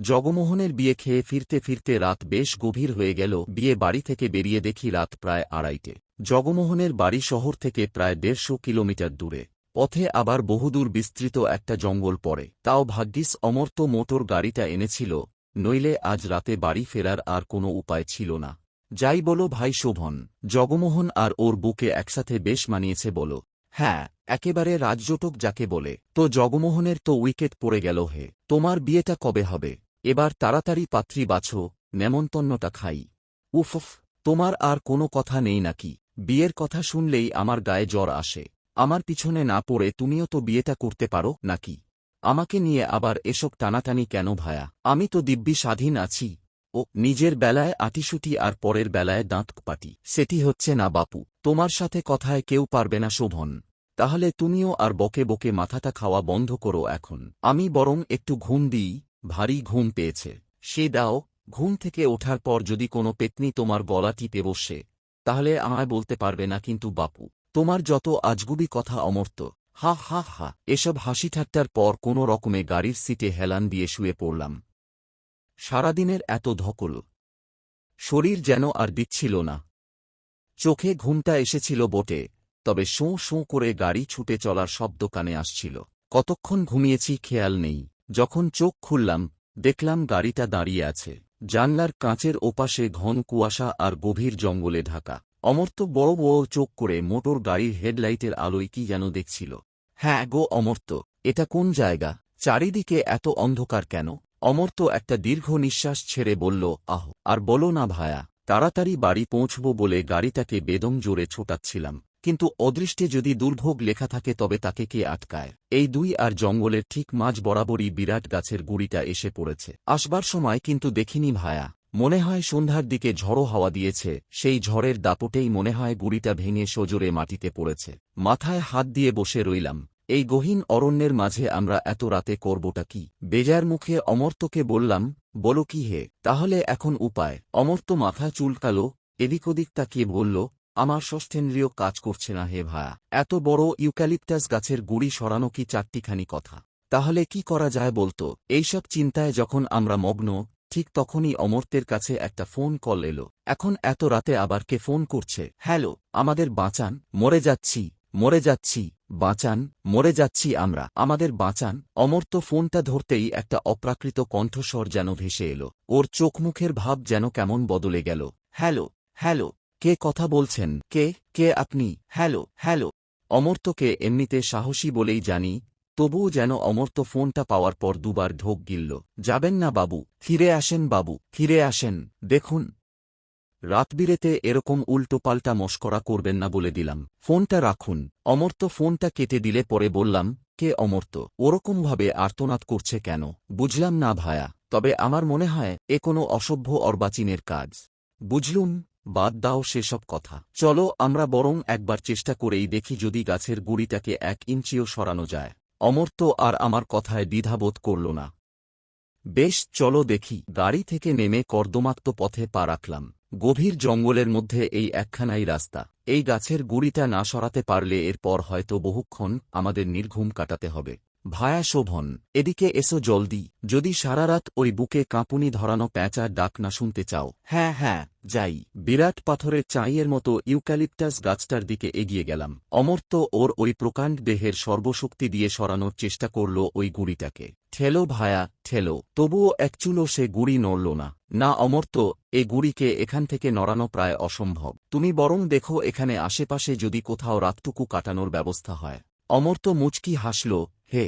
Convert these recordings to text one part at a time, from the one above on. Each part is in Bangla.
জগমোহনের বিয়ে খেয়ে ফিরতে ফিরতে রাত বেশ গভীর হয়ে গেল। বিয়ে বাড়ি থেকে বেরিয়ে দেখি রাত প্রায় 2:30। জগমোহনের বাড়ি শহর থেকে প্রায় 150 কিলোমিটার দূরে। পথে আবার বহুদূর বিস্তৃত একটা জঙ্গল পড়ে। তাও ভাগ্যিস অমর্ত্য মোটর গাড়িটা এনেছিল, নইলে আজ রাতে বাড়ি ফেরার আর কোনো উপায় ছিল না। যাই বলো ভাই শোভন, জগমোহন আর ওর বুকে একসাথে বেশ মানিয়েছে বলো। হ্যাঁ, একেবারে রাজজোটক যাকে বলে। তো জগমোহনের তো উইকেট পড়ে গেল হে। তোমার বিয়েটা কবে হবে? এবার তাড়াতাড়ি পাত্রী বাছো, নেমন্তন্নটা খাই। উফ, তোমার আর কোনো কথা নেই নাকি? বিয়ের কথা শুনলেই আমার গায়ে জ্বর আসে। আমার পিছনে না পড়ে তুমিও তো বিয়েটা করতে পারো নাকি? আমাকে নিয়ে আবার এসব টানাটানি কেন ভায়া? আমি তো দিব্যি স্বাধীন আছি। ও নিজের বেলায় আটিসুটি আর পরের বেলায় দাঁতপাটি, সেটি হচ্ছে না বাপু। তোমার সাথে কথায় কেউ পারবে না শোভন। তাহলে তুমিও আর বকে বকে মাথাটা খাওয়া বন্ধ করো এখন। আমি বরং একটু ঘুম দিই, ভারী ঘুম পেয়েছে। সে দাও, ঘুম থেকে ওঠার পর যদি কোনো পেতনি তোমার গলা টিপে বসে, তাহলে আমায় বলতে পারবে না কিন্তু বাপু। তোমার যত আজগুবি কথা অমর্ত্য। হা হা হা। এসব হাসি ঠাট্টার পর কোনো রকমে গাড়ির সিটে হেলান দিয়ে শুয়ে পড়লাম। সারাদিনের এত ধকল, শরীর যেন আর দিচ্ছিল না। চোখে ঘুমটা এসেছিল বটে, তবে শোঁ শোঁ করে গাড়ি ছুটে চলার শব্দ কানে আসছিল। কতক্ষণ ঘুমিয়েছি খেয়াল নেই। যখন চোখ খুললাম, দেখলাম গাড়িটা দাঁড়িয়ে আছে। জানলার কাঁচের ওপাশে ঘন কুয়াশা আর গভীর জঙ্গলে ঢাকা। অমর্ত্য বড় বড় চোখ করে মোটর গাড়ির হেডলাইটের আলোয় কি যেন দেখছিল। হ্যাঁ গো অমর্ত্য, এটা কোন জায়গা? চারিদিকে এত অন্ধকার কেন? অমর্ত্য একটা দীর্ঘ নিঃশ্বাস ছেড়ে বলল, আহ আর বলো না ভায়া। তাড়াতাড়ি বাড়ি পৌঁছব বলে গাড়িটাকে বেদম জোরে ছোটাচ্ছিলাম, কিন্তু অদৃষ্টে যদি দুর্ভোগ লেখা থাকে তবে তাকে কে আটকায়? এই দুই আর জঙ্গলের ঠিক মাঝ বরাবরই বিরাট গাছের গুড়িটা এসে পড়েছে। আসবার সময় কিন্তু দেখিনি ভায়া। মনে হয় সন্ধ্যার দিকে ঝড়ো হাওয়া দিয়েছে, সেই ঝড়ের দাপটেই মনে হয় গুড়িটা ভেঙে সজোরে মাটিতে পড়েছে। মাথায় হাত দিয়ে বসে রইলাম। এই গহীন অরণ্যের মাঝে আমরা এত রাতে করবটা কি? বেজার মুখে অমর্ত্যকে বললাম, বলো কি হে? তাহলে এখন উপায়? অমর্ত্য মাথা চুলকালো, এদিক ওদিক তাকিয়ে বলল, আমার ষষ্ঠেন্দ্রিয় কাজ করছে না হে ভায়া। এত বড় ইউক্যালিপটাস গাছের গুড়ি সরানো কি চারটিখানি কথা? তাহলে কি করা যায় বলতো? এইসব চিন্তায় যখন আমরা মগ্ন, ঠিক তখনই অমর্ত্যের কাছে একটা ফোন কল এলো। এখন এত রাতে আবার কে ফোন করছে? হ্যালো, আমাদের বাঁচান, মরে যাচ্ছি, মরে যাচ্ছি, বাঁচান, মরে যাচ্ছি আমরা, আমাদের বাঁচান। অমর্ত্য ফোনটা ধরতেই একটা অপ্রাকৃত কণ্ঠস্বর যেন ভেসে এলো। ওর চোখমুখের ভাব যেন কেমন বদলে গেল। হ্যালো, হ্যালো, কে কথা বলছেন? কে কে আপনি? Hello, hello. অমর্ত্যকে এমনিতে সাহসী বলেই জানি, তবুও যেন অমর্ত্য ফোনটা পাওয়ার পর দুবার ঢোক গিলল। যাবেন না বাবু, ফিরে আসেন বাবু, ফিরে আসেন। দেখুন, রাতবিরেতে এরকম উল্টোপাল্টা মশকরা করবেন না বলে দিলাম। ফোনটা রাখুন। অমর্ত্য ফোনটা কেটে দিলে পরে বললাম, কে অমর্ত্য? ওরকমভাবে আর্তনাদ করছে কেন? বুঝলাম না ভায়া, তবে আমার মনে হয় এ কোনো অসভ্য অর্বাচীনের কাজ। বুঝলুম, বাদ দাও সেসব কথা। চলো আমরা বরং একবার চেষ্টা করেই দেখি যদি গাছের গুড়িটাকে 1 ইঞ্চিও সরানো যায়। অমর্ত্য আর আমার কথায় দ্বিধাবোধ করল না। বেশ, চলো দেখি। গাড়ি থেকে নেমে কর্দমাক্ত পথে পা রাখলাম। গভীর জঙ্গলের মধ্যে এই একখানাই রাস্তা। এই গাছের গুড়িটা না সরাতে পারলে এরপর হয়তো বহুক্ষণ আমাদের নির্ঘুম কাটাতে হবে। ভায়া শোভন, এদিকে এসো জলদি, যদি সারারাত ওই বুকে কাঁপুনি ধরানো প্যাঁচার ডাক না শুনতে চাও। হ্যাঁ হ্যাঁ, যাই। বিরাট পাথরের চাঁইয়ের মতো ইউক্যালিপটাস গাছটার দিকে এগিয়ে গেলাম। অমর্ত্য ওর ওই প্রকাণ্ড দেহের সর্বশক্তি দিয়ে সরানোর চেষ্টা করল ওই গুড়িটাকে। ঠেলো ভায়া, ঠেলো। তবুও একচুলও সে গুড়ি নড়ল না। না অমর্ত্য, এ গুড়িকে এখান থেকে নড়ানো প্রায় অসম্ভব। তুমি বরং দেখো এখানে আশেপাশে যদি কোথাও রাতটুকু কাটানোর ব্যবস্থা হয়। অমর্ত্য মুচকি হাসল, হে,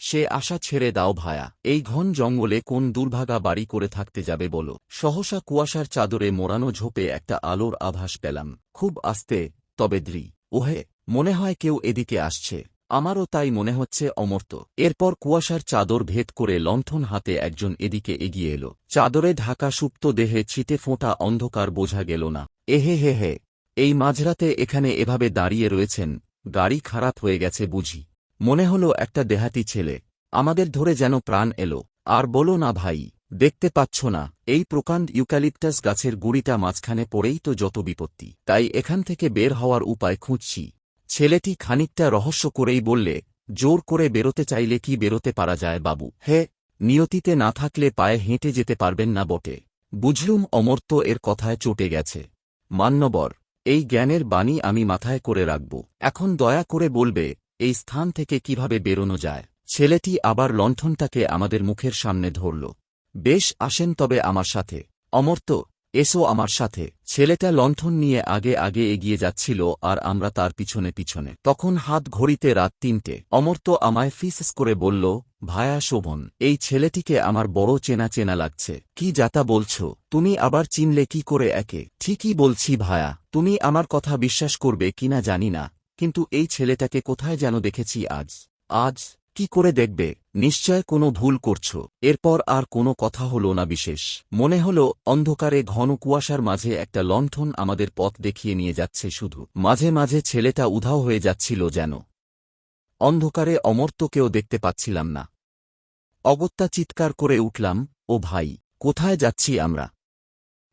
সে আশা ছেড়ে দাও ভায়া। এই ঘন জঙ্গলে কোন দুর্ভাগা বাড়ি করে থাকতে যাবে বলো? সহসা কুয়াশার চাদরে মোড়ানো ঝোপে একটা আলোর আভাস পেলাম, খুব আস্তে, তবে দৃঢ়। ওহে, মনে হয় কেউ এদিকে আসছে। আমারও তাই মনে হচ্ছে অমর্ত্য। এরপর কুয়াশার চাদর ভেদ করে লণ্ঠন হাতে একজন এদিকে এগিয়ে এলো। চাদরে ঢাকা সুপ্ত দেহে ছিটে ফোঁটা অন্ধকার বোঝা গেল না। এহে হে হে, এই মাঝরাতে এখানে এভাবে দাঁড়িয়ে রয়েছেন? গাড়ি খারাপ হয়ে গেছে বুঝি? মনে হলো একটা দেহাতি ছেলে। আমাদের ধরে যেন প্রাণ এলো। আর বলো না ভাই, দেখতে পাচ্ছ না, এই প্রকাণ্ড ইউক্যালিপটাস গাছের গুড়িটা মাঝখানে পড়েই তো যত বিপত্তি। তাই এখান থেকে বের হওয়ার উপায় খুঁজছি। ছেলেটি খানিকটা রহস্য করেই বললে, জোর করে বেরোতে চাইলে কি বেরোতে পারা যায় বাবু? হে, নিয়তিতে না থাকলে পায়ে হেঁটে যেতে পারবেন না বটে। বুঝলুম অমর্ত্য এর কথায় চটে গেছে। মান্যবর, এই জ্ঞানের বাণী আমি মাথায় করে রাখব। এখন দয়া করে বলবে এই স্থান থেকে কিভাবে বেরোনো যায়। ছেলেটি আবার লণ্ঠনটাকে আমাদের মুখের সামনে ধরল। বেশ, আসেন তবে আমার সাথে। অমর্ত্য, এসো আমার সাথে। ছেলেটা লণ্ঠন নিয়ে আগে আগে এগিয়ে যাচ্ছিল আর আমরা তার পিছনে পিছনে। তখন হাত ঘড়িতে রাত ৩টে। অমর্ত্য আমায় ফিসফিস করে বলল, ভায়া শোভন, এই ছেলেটিকে আমার বড় চেনা চেনা লাগছে। কি যাতা বলছ, তুমি আবার চিনলে কি করে একে? ঠিকই বলছি ভায়া, তুমি আমার কথা বিশ্বাস করবে কিনা জানি না, কিন্তু এই ছেলেটাকে কোথায় যেন দেখেছি আজ। আজ? কি করে দেখবে, নিশ্চয় কোনো ভুল করছ। এরপর আর কোনো কথা হল না বিশেষ। মনে হল অন্ধকারে ঘন কুয়াশার মাঝে একটা লণ্ঠন আমাদের পথ দেখিয়ে নিয়ে যাচ্ছে শুধু। মাঝে মাঝে ছেলেটা উধাও হয়ে যাচ্ছিল যেন। অন্ধকারে অমর্ত্যকেও দেখতে পাচ্ছিলাম না। অগত্যা চিৎকার করে উঠলাম, ও ভাই, কোথায় যাচ্ছি আমরা?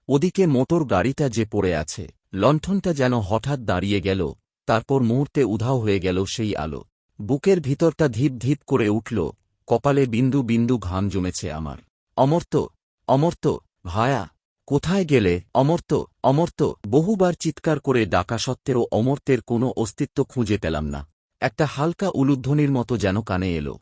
ওদিকে মোটর গাড়িটা যে পড়ে আছে। লণ্ঠনটা যেন হঠাৎ দাঁড়িয়ে গেল, তারপর মুহূর্তে উধাও হয়ে গেল সেই আলো। বুকের ভিতরটা ধীপ ধীপ করে উঠল, কপালে বিন্দু বিন্দু ঘাম জমেছে আমার। অমর্ত্য, অমর্ত্য, ভায়া, কোথায় গেলে? অমর্ত্য, অমর্ত্য। বহুবার চিৎকার করে ডাকা সত্ত্বেও অমর্ত্যের কোনো অস্তিত্ব খুঁজে পেলাম না। একটা হালকা উলুধ্বনির মতো যেন কানে এলো।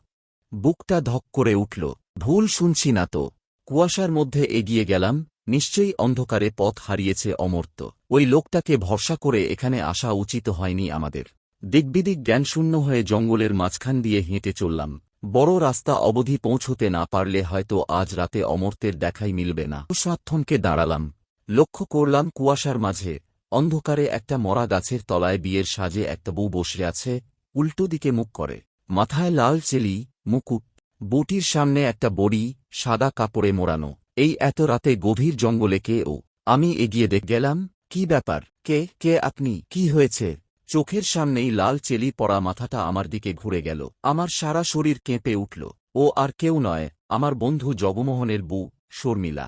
বুকটা ধক করে উঠল। ভুল শুনছি না তো? কুয়াশার মধ্যে এগিয়ে গেলাম। নিশ্চয়ই অন্ধকারে পথ হারিয়েছে অমর্ত্য। ওই লোকটাকে ভরসা করে এখানে আসা উচিত হয়নি আমাদের। দিকবিদিক জ্ঞানশূন্য হয়ে জঙ্গলের মাঝখান দিয়ে হেঁটে চললাম। বড় রাস্তা অবধি পৌঁছতে না পারলে হয়তো আজ রাতে অমর্ত্যের দেখাই মিলবে না। সাথমকে দাঁড়ালাম। লক্ষ্য করলাম কুয়াশার মাঝে অন্ধকারে একটা মরা গাছের তলায় বিয়ের সাজে একটা বউ বসে আছে, উল্টো দিকে মুখ করে। মাথায় লাল চেলি, মুকুট, বউটির সামনে একটা বড়ি, সাদা কাপড়ে মোড়ানো। এই এত রাতে গভীর জঙ্গলে কে ও? আমি এগিয়ে গেলাম। কি ব্যাপার? কে কে আপনি? কি হয়েছে? চোখের সামনেই লাল চেলি পরা মাথাটা আমার দিকে ঘুরে গেল। আমার সারা শরীর কেঁপে উঠল। ও আর কেউ নয়, আমার বন্ধু জগমোহনের বউ শর্মিলা।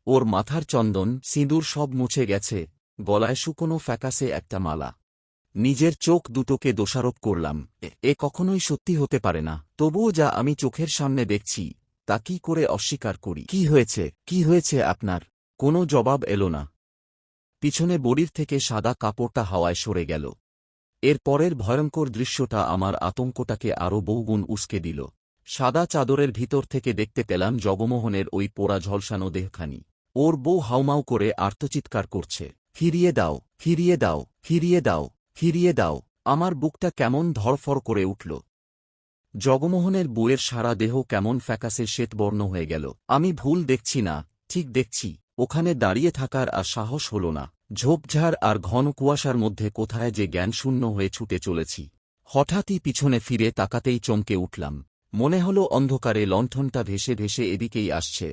ওর মাথার চন্দন সিঁদুর সব মুছে গেছে, গলায় শুকনো ফ্যাকাসে একটা মালা। নিজের চোখ দুটোকে দোষারোপ করলাম। এ কখনোই সত্যি হতে পারে না। তবুও যা আমি চোখের সামনে দেখছি তা কি করে অস্বীকার করি? কি হয়েছে, কি হয়েছে আপনার? কোনো জবাব এলো না। পিছনে বড়ির থেকে সাদা কাপড়টা হাওয়ায় সরে গেল। এর পরের ভয়ঙ্কর দৃশ্যটা আমার আতঙ্কটাকে আরও বহুগুণ উস্কে দিল। সাদা চাদরের ভিতর থেকে দেখতে পেলাম জগমোহনের ওই পোড়া ঝলসানো দেহখানি। ওর বউ হাউমাউ করে আর্তচিৎকার করছে, ফিরিয়ে দাও, ফিরিয়ে দাও, ফিরিয়ে দাও, ফিরিয়ে দাও। আমার বুকটা কেমন ধড়ফড় করে উঠল। জগমোহনের বউয়ের সারা দেহ কেমন ফ্যাকাসে শ্বেতবর্ণ হয়ে গেল। আমি ভুল দেখছি না, ঠিক দেখছি। ওখানে দাঁড়িয়ে থাকার আর সাহস হল না। ঝোপঝাড় আর ঘন কুয়াশার মধ্যে কোথায় যে জ্ঞানশূন্য হয়ে ছুটে চলেছি। হঠাৎই পিছনে ফিরে তাকাতেই চমকে উঠলাম। মনে হল অন্ধকারে লণ্ঠনটা ভেসে ভেসে এদিকেই আসছে।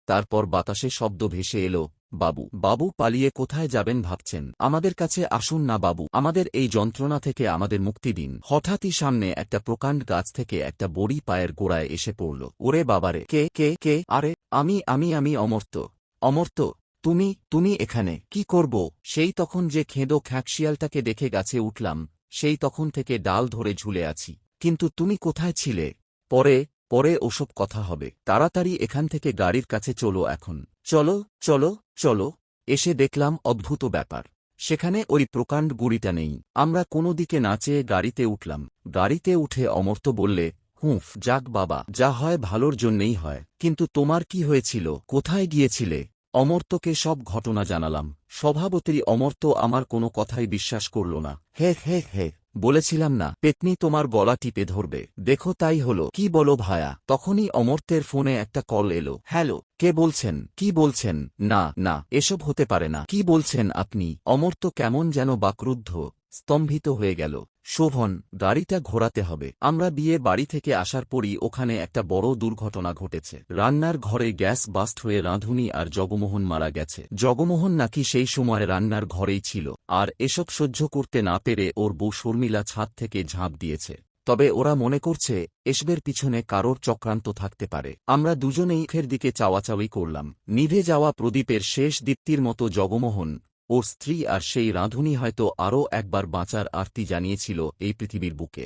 তারপর বাতাসে শব্দ ভেসে এলো, বাবু, বাবু পালিয়ে কোথায় যাবেন ভাবছেন? আমাদের কাছে আসুন না বাবু, আমাদের এই যন্ত্রণা থেকে আমাদের মুক্তি দিন। হঠাৎই সামনে একটা প্রকাণ্ড গাছ থেকে একটা বড়ি পায়ের গোড়ায় এসে পড়ল। ওরে বাবারে, কে কে কে? আরে আমি অমর্ত্য। অমর্ত্য, তুমি তুমি এখানে কি করব? সেই তখন যে খেঁদো খ্যাঁকশিয়ালটাকে দেখে গাছে উঠলাম, সেই তখন থেকে ডাল ধরে ঝুলে আছি। কিন্তু তুমি কোথায় ছিলে? পরে পরে ওসব কথা হবে। তাড়াতাড়ি এখান থেকে গাড়ির কাছে চলো এখন। চলো চলো চলো। এসে দেখলাম অদ্ভুত ব্যাপার। সেখানে ওই প্রকাণ্ড গুড়িটা নেই। আমরা কোনো দিকে না চেয়ে গাড়িতে উঠলাম। গাড়িতে উঠে অমর্ত্য বললে, হুঁফ, যাক বাবা, যা হয় ভালোর জন্যেই হয়। কিন্তু তোমার কি হয়েছিল? কোথায় গিয়েছিলে? অমর্ত্যকে সব ঘটনা জানালাম। স্বভাবতই অমর্ত্য আমার কোনো কথাই বিশ্বাস করল না। হে হে হে, বলেছিলাম না পেতনি তোমার গলা টিপে ধরবে। দেখো তাই হলো। কি বলো ভায়া? তখনই অমর্ত্যের ফোনে একটা কল এলো। হ্যালো, কে বলছেন? কি বলছেন? না না, এসব হতে পারে না। কি বলছেন আপনি? অমর্ত্য কেমন যেন বাকরুদ্ধ, স্তম্ভিত হয়ে গেল। শোভন, গাড়িটা ঘোরাতে হবে। আমরা বিয়ে বাড়ি থেকে আসার পরই ওখানে একটা বড় দুর্ঘটনা ঘটেছে। রান্নার ঘরে গ্যাস বাস্ট হয়ে রাঁধুনি আর জগমোহন মারা গেছে। জগমোহন নাকি সেই সময় রান্নার ঘরেই ছিল, আর এসব সহ্য করতে না পেরে ওর বউ শর্মিলা ছাদ থেকে ঝাঁপ দিয়েছে। তবে ওরা মনে করছে এসবের পিছনে কারোর চক্রান্ত থাকতে পারে। আমরা দুজনেই মুখের দিকে চাওয়াচাওয়ি করলাম। নিভে যাওয়া প্রদীপের শেষ দীপ্তির মতো জগমোহন, ওর স্ত্রী আর সেই রাঁধুনি হয়তো আরও একবার বাঁচার আরতি জানিয়েছিল এই পৃথিবীর বুকে।